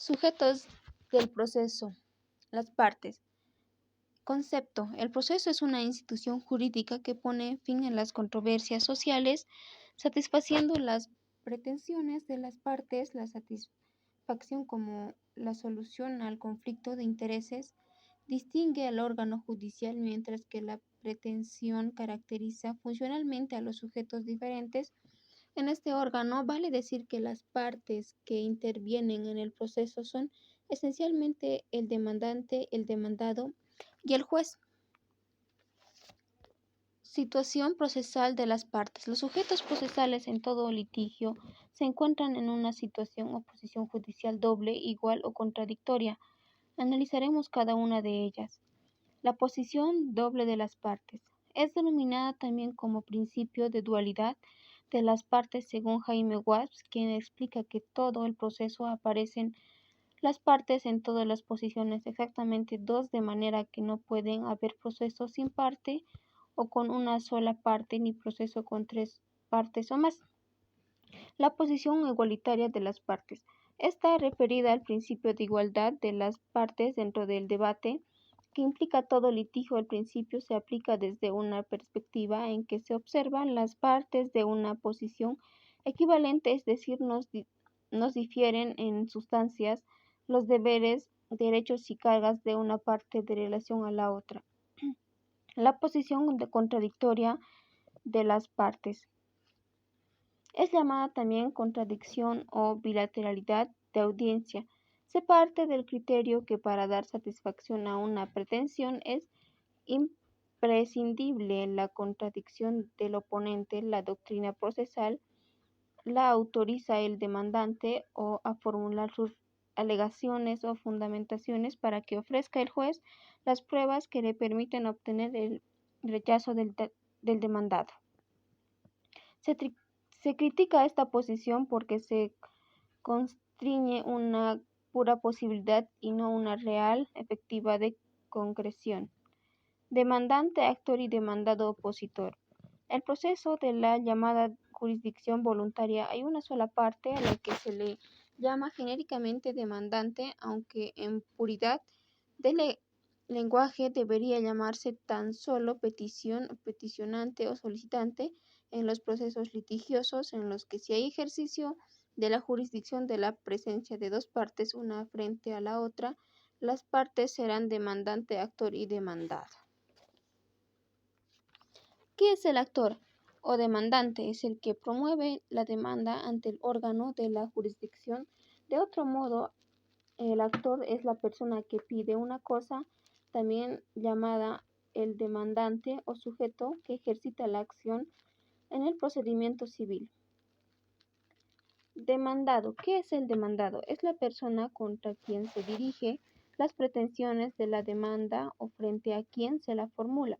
Sujetos del proceso. Las partes. Concepto. El proceso es una institución jurídica que pone fin a las controversias sociales, satisfaciendo las pretensiones de las partes, la satisfacción como la solución al conflicto de intereses, distingue al órgano judicial, mientras que la pretensión caracteriza funcionalmente a los sujetos diferentes. En este órgano vale decir que las partes que intervienen en el proceso son esencialmente el demandante, el demandado y el juez. Situación procesal de las partes. Los sujetos procesales en todo litigio se encuentran en una situación o posición judicial doble, igual o contradictoria. Analizaremos cada una de ellas. La posición doble de las partes es denominada también como principio de dualidad de las partes según Jaime Watts, quien explica que todo el proceso aparecen las partes en todas las posiciones exactamente dos, de manera que no pueden haber proceso sin parte o con una sola parte, ni proceso con tres partes o más. La posición igualitaria de las partes está referida al principio de igualdad de las partes dentro del debate, que implica todo litigio. El principio se aplica desde una perspectiva en que se observan las partes de una posición equivalente, es decir, nos difieren en sustancias los deberes, derechos y cargas de una parte de relación a la otra. La posición contradictoria de las partes es llamada también contradicción o bilateralidad de audiencia. Se parte del criterio que para dar satisfacción a una pretensión es imprescindible la contradicción del oponente. La doctrina procesal la autoriza el demandante o a formular sus alegaciones o fundamentaciones para que ofrezca el juez las pruebas que le permiten obtener el rechazo del demandado. Se critica esta posición porque se constriñe una pura posibilidad y no una real, efectiva de concreción. Demandante, actor y demandado opositor. El proceso de la llamada jurisdicción voluntaria hay una sola parte a la que se le llama genéricamente demandante, aunque en puridad de lenguaje debería llamarse tan solo peticionante o solicitante en los procesos litigiosos en los que si hay ejercicio de la jurisdicción de la presencia de dos partes una frente a la otra, las partes serán demandante, actor y demandado. ¿Qué es el actor o demandante? Es el que promueve la demanda ante el órgano de la jurisdicción. De otro modo, el actor es la persona que pide una cosa, también llamada el demandante o sujeto que ejercita la acción en el procedimiento civil. Demandado. ¿Qué es el demandado? Es la persona contra quien se dirige las pretensiones de la demanda o frente a quien se la formula.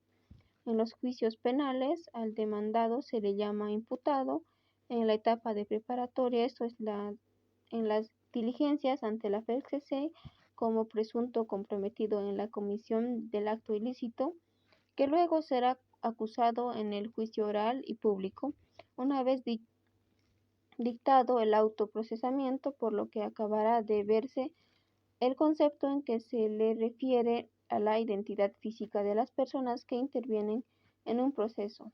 En los juicios penales, al demandado se le llama imputado. En la etapa de preparatoria, esto es en las diligencias ante la FCC, como presunto comprometido en la comisión del acto ilícito, que luego será acusado en el juicio oral y público, una vez dictado el autoprocesamiento, por lo que acabará de verse el concepto en que se le refiere a la identidad física de las personas que intervienen en un proceso.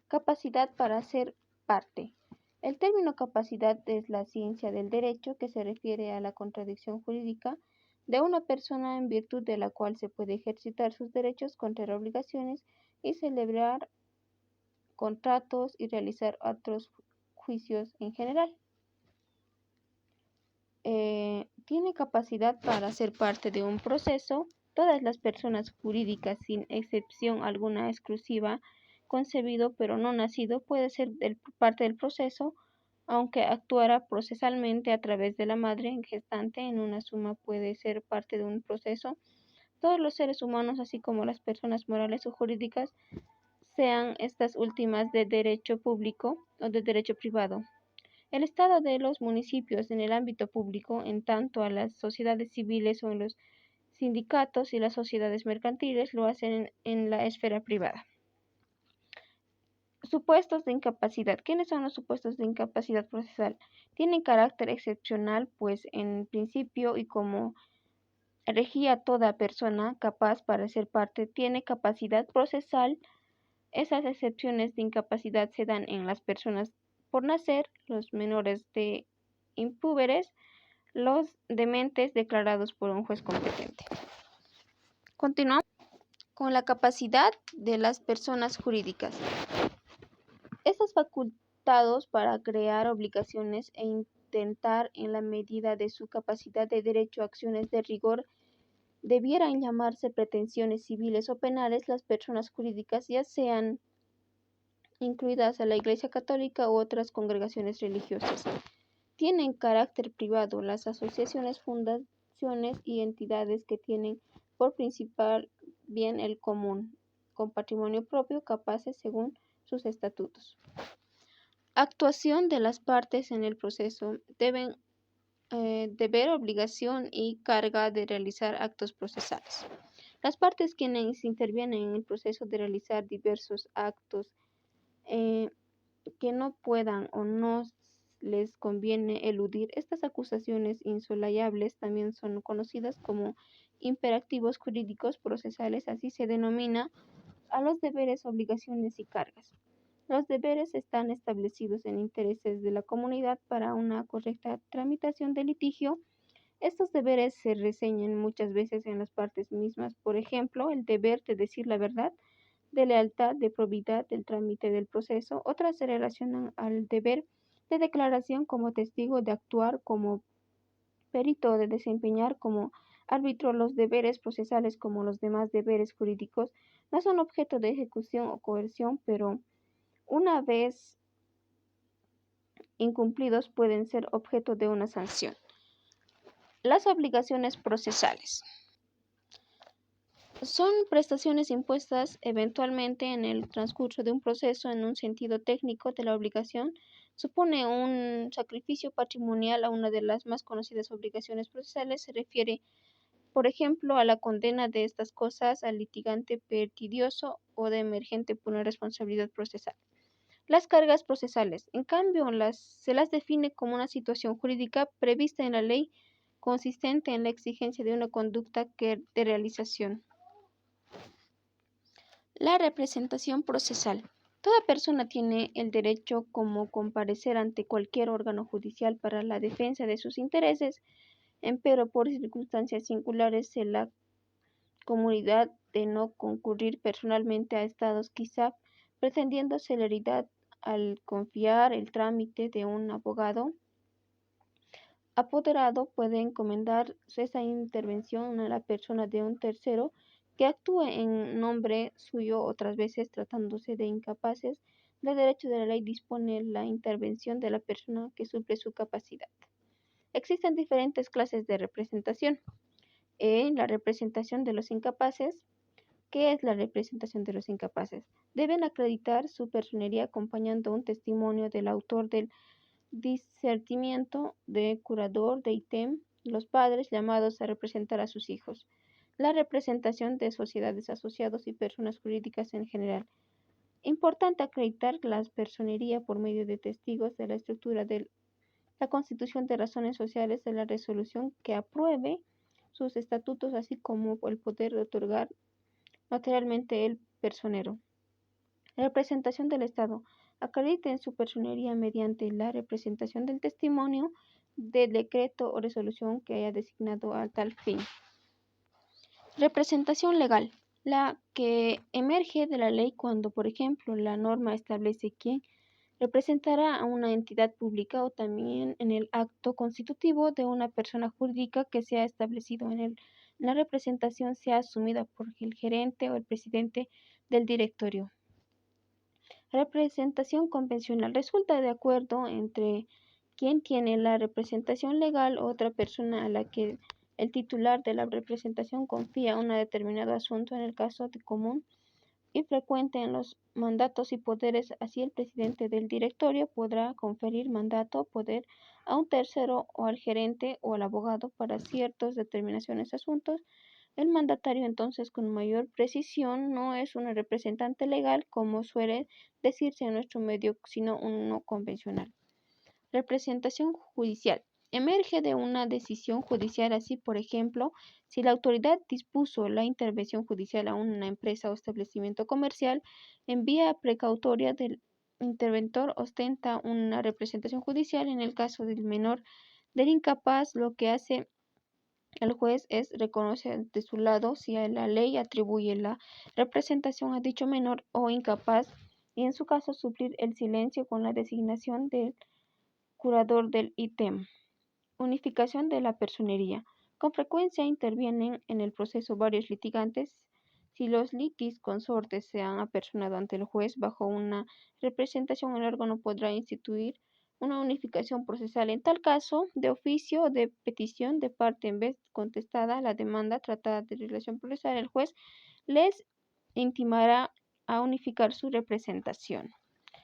Capacidad para ser parte. El término capacidad es la ciencia del derecho que se refiere a la contradicción jurídica de una persona en virtud de la cual se puede ejercitar sus derechos contra obligaciones y celebrar contratos y realizar otros juicios en general. Tiene capacidad para ser parte de un proceso. Todas las personas jurídicas, sin excepción alguna exclusiva, concebido pero no nacido, puede ser parte del proceso, aunque actuara procesalmente a través de la madre gestante. En una suma puede ser parte de un proceso todos los seres humanos, así como las personas morales o jurídicas, sean estas últimas de derecho público o de derecho privado. El estado de los municipios en el ámbito público, en tanto a las sociedades civiles o en los sindicatos y las sociedades mercantiles lo hacen en la esfera privada. Supuestos de incapacidad. ¿Quiénes son los supuestos de incapacidad procesal? Tienen carácter excepcional, pues en principio y como regía toda persona capaz para ser parte tiene capacidad procesal. Esas excepciones de incapacidad se dan en las personas por nacer, los menores de impúberes, los dementes declarados por un juez competente. Continuamos con la capacidad de las personas jurídicas. Estas facultados para crear obligaciones e intentar en la medida de su capacidad de derecho acciones de rigor debieran llamarse pretensiones civiles o penales. Las personas jurídicas, ya sean incluidas a la Iglesia Católica u otras congregaciones religiosas, tienen carácter privado. Las asociaciones, fundaciones y entidades que tienen por principal bien el común, con patrimonio propio, capaces según sus estatutos. Actuación de las partes en el proceso. Deben deber, obligación y carga de realizar actos procesales. Las partes quienes intervienen en el proceso de realizar diversos actos que no puedan o no les conviene eludir. Estas acusaciones insosulayables también son conocidas como imperativos jurídicos procesales, así se denomina a los deberes, obligaciones y cargas. Los deberes están establecidos en intereses de la comunidad para una correcta tramitación del litigio. Estos deberes se reseñan muchas veces en las partes mismas, por ejemplo, el deber de decir la verdad, de lealtad, de probidad del trámite del proceso. Otras se relacionan al deber de declaración como testigo, de actuar como perito, de desempeñar como árbitro. Los deberes procesales, como los demás deberes jurídicos, no son objeto de ejecución o coerción, pero una vez incumplidos pueden ser objeto de una sanción. Las obligaciones procesales son prestaciones impuestas eventualmente en el transcurso de un proceso. En un sentido técnico de la obligación, supone un sacrificio patrimonial. A una de las más conocidas obligaciones procesales se refiere, por ejemplo, a la condena de estas cosas al litigante pertidioso o de emergente por una responsabilidad procesal. Las cargas procesales, en cambio, se las define como una situación jurídica prevista en la ley consistente en la exigencia de una conducta de realización. La representación procesal. Toda persona tiene el derecho como comparecer ante cualquier órgano judicial para la defensa de sus intereses, empero por circunstancias singulares se la comunidad de no concurrir personalmente a estados, quizá pretendiendo celeridad al confiar el trámite de un abogado apoderado, puede encomendar esa intervención a la persona de un tercero que actúe en nombre suyo. Otras veces, tratándose de incapaces, de derecho de la ley dispone la intervención de la persona que suple su capacidad. Existen diferentes clases de representación. La representación de los incapaces. ¿Qué es la representación de los incapaces? Deben acreditar su personería acompañando un testimonio del autor del discernimiento, de curador de ítem, los padres llamados a representar a sus hijos. La representación de sociedades, asociados y personas jurídicas en general. Importante acreditar la personería por medio de testigos de la estructura de la constitución, de razones sociales, de la resolución que apruebe sus estatutos, así como el poder de otorgar materialmente el personero. Representación del Estado. Acrediten su personería mediante la representación del testimonio del decreto o resolución que haya designado a tal fin. Representación legal. La que emerge de la ley cuando, por ejemplo, la norma establece quién representará a una entidad pública, o también en el acto constitutivo de una persona jurídica que se ha establecido en la representación sea asumida por el gerente o el presidente del directorio. Representación convencional. Resulta de acuerdo entre quien tiene la representación legal o otra persona a la que el titular de la representación confía un determinado asunto. En el caso de común y frecuente en los mandatos y poderes, así el presidente del directorio podrá conferir mandato, poder a un tercero o al gerente o al abogado para ciertas determinaciones asuntos. El mandatario, entonces, con mayor precisión, no es un representante legal, como suele decirse en nuestro medio, sino uno convencional. Representación judicial. Emerge de una decisión judicial así, por ejemplo, si la autoridad dispuso la intervención judicial a una empresa o establecimiento comercial, en vía precautoria del interventor ostenta una representación judicial. En el caso del menor del incapaz, lo que hace el juez es reconocer de su lado si la ley atribuye la representación a dicho menor o incapaz y en su caso suplir el silencio con la designación del curador del ítem. Unificación de la personería. Con frecuencia intervienen en el proceso varios litigantes. Si los litis consortes se han apersonado ante el juez bajo una representación, el órgano podrá instituir una unificación procesal. En tal caso, de oficio o de petición de parte en vez contestada la demanda tratada de relación procesal, el juez les intimará a unificar su representación.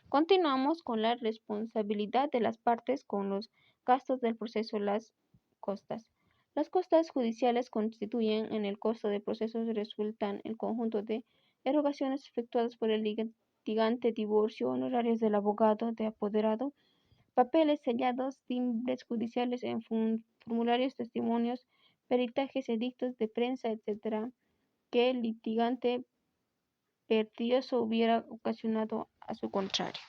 Continuamos con la responsabilidad de las partes con los gastos del proceso. Las costas. Las costas judiciales constituyen en el costo del proceso resultan el conjunto de erogaciones efectuadas por el litigante, divorcio, honorarios del abogado, de apoderado, papeles sellados, timbres judiciales en formularios, testimonios, peritajes, edictos de prensa, etc., que el litigante pernicioso hubiera ocasionado a su contrario.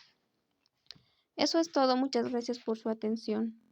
Eso es todo. Muchas gracias por su atención.